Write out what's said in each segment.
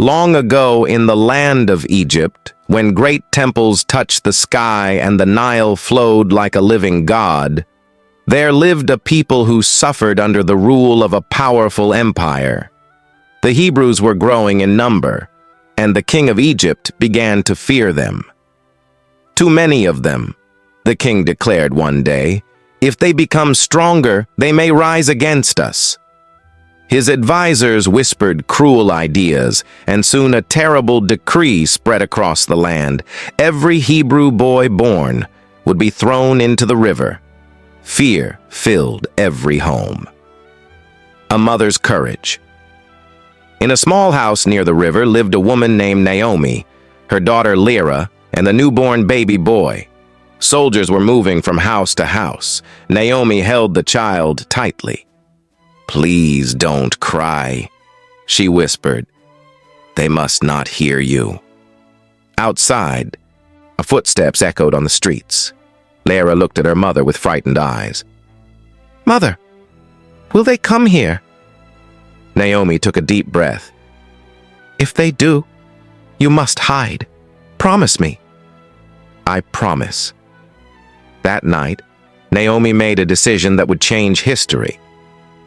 Long ago in the land of Egypt, when great temples touched the sky and the Nile flowed like a living god, there lived a people who suffered under the rule of a powerful empire. The Hebrews were growing in number, and the king of Egypt began to fear them. "Too many of them," the king declared one day. "If they become stronger, they may rise against us." His advisors whispered cruel ideas, and soon a terrible decree spread across the land. Every Hebrew boy born would be thrown into the river. Fear filled every home. A mother's courage. In a small house near the river lived a woman named Naomi, her daughter Lyra, and the newborn baby boy. Soldiers were moving from house to house. Naomi held the child tightly. "Please don't cry," she whispered. "They must not hear you." Outside, footsteps echoed on the streets. Lyra looked at her mother with frightened eyes. "Mother, will they come here?" Naomi took a deep breath. "If they do, you must hide. Promise me." "I promise." That night, Naomi made a decision that would change history.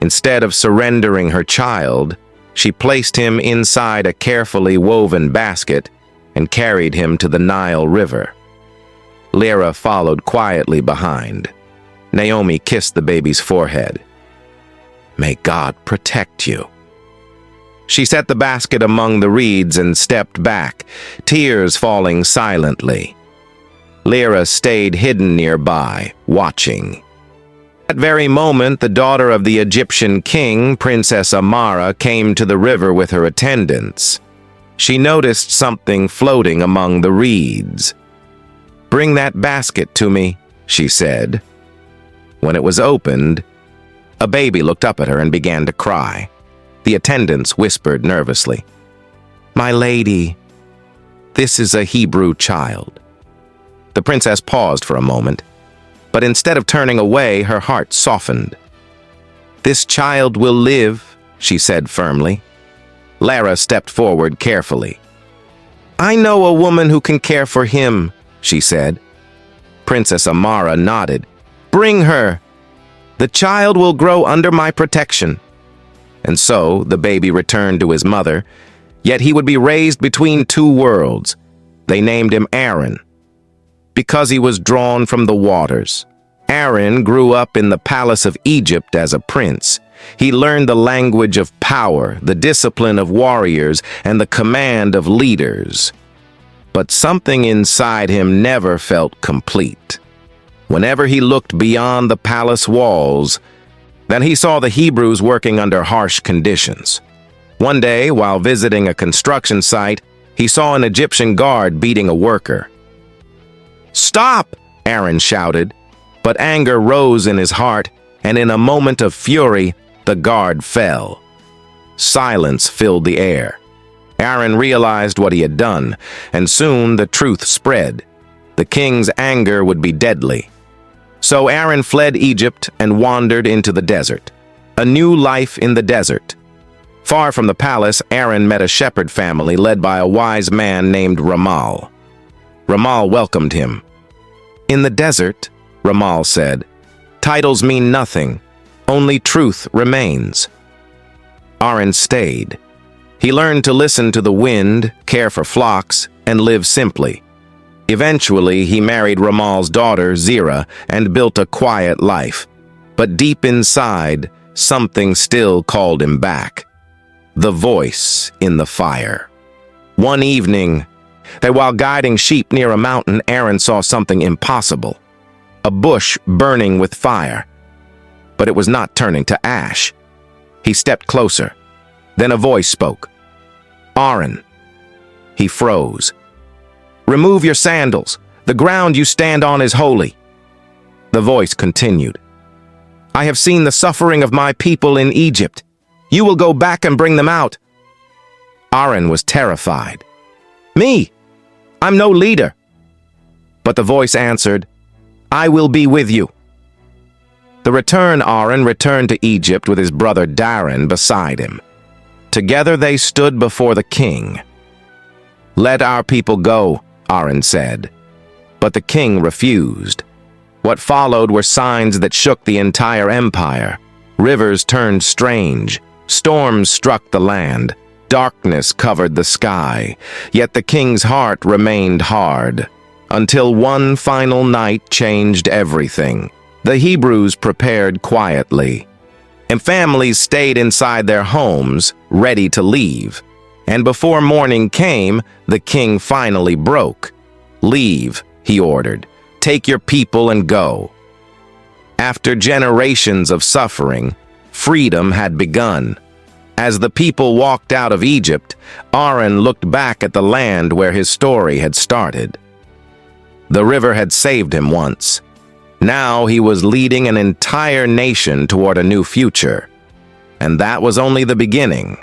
Instead of surrendering her child, she placed him inside a carefully woven basket and carried him to the Nile River. Lyra followed quietly behind. Naomi kissed the baby's forehead. "May God protect you." She set the basket among the reeds and stepped back, tears falling silently. Lyra stayed hidden nearby, watching. At that very moment, the daughter of the Egyptian king, Princess Amara, came to the river with her attendants. She noticed something floating among the reeds. "Bring that basket to me," she said. When it was opened, a baby looked up at her and began to cry. The attendants whispered nervously, "My lady, this is a Hebrew child." The princess paused for a moment, but instead of turning away, her heart softened. "This child will live," she said firmly. Lyra stepped forward carefully. "I know a woman who can care for him," she said. Princess Amara nodded. "Bring her. The child will grow under my protection." And so the baby returned to his mother, yet he would be raised between two worlds. They named him Aaron, because he was drawn from the waters. Aaron grew up in the palace of Egypt as a prince. He learned the language of power, the discipline of warriors, and the command of leaders. But something inside him never felt complete. Whenever he looked beyond the palace walls, then he saw the Hebrews working under harsh conditions. One day, while visiting a construction site, he saw an Egyptian guard beating a worker. "Stop!" Aaron shouted, but anger rose in his heart, and in a moment of fury, the guard fell. Silence filled the air. Aaron realized what he had done, and soon the truth spread. The king's anger would be deadly. So Aaron fled Egypt and wandered into the desert. A new life in the desert. Far from the palace, Aaron met a shepherd family led by a wise man named Ramal. Ramal welcomed him. "In the desert," Ramal said, "titles mean nothing. Only truth remains." Aaron stayed. He learned to listen to the wind, care for flocks, and live simply. Eventually, he married Ramal's daughter, Zira, and built a quiet life. But deep inside, something still called him back. The voice in the fire. One evening, while guiding sheep near a mountain, Aaron saw something impossible. A bush burning with fire. But it was not turning to ash. He stepped closer. Then a voice spoke. "Aaron." He froze. "Remove your sandals. The ground you stand on is holy." The voice continued. "I have seen the suffering of my people in Egypt. You will go back and bring them out." Aaron was terrified. "Me? I'm no leader." But the voice answered, "I will be with you." Aaron returned to Egypt with his brother Darren beside him. Together they stood before the king. "Let our people go," Aaron said. But the king refused. What followed were signs that shook the entire empire. Rivers turned strange. Storms struck the land. Darkness covered the sky. Yet the king's heart remained hard. Until one final night changed everything. The Hebrews prepared quietly, and families stayed inside their homes, ready to leave. And before morning came, the king finally broke. "Leave," he ordered. "Take your people and go." After generations of suffering, freedom had begun. As the people walked out of Egypt, Aaron looked back at the land where his story had started. The river had saved him once. Now he was leading an entire nation toward a new future. And that was only the beginning.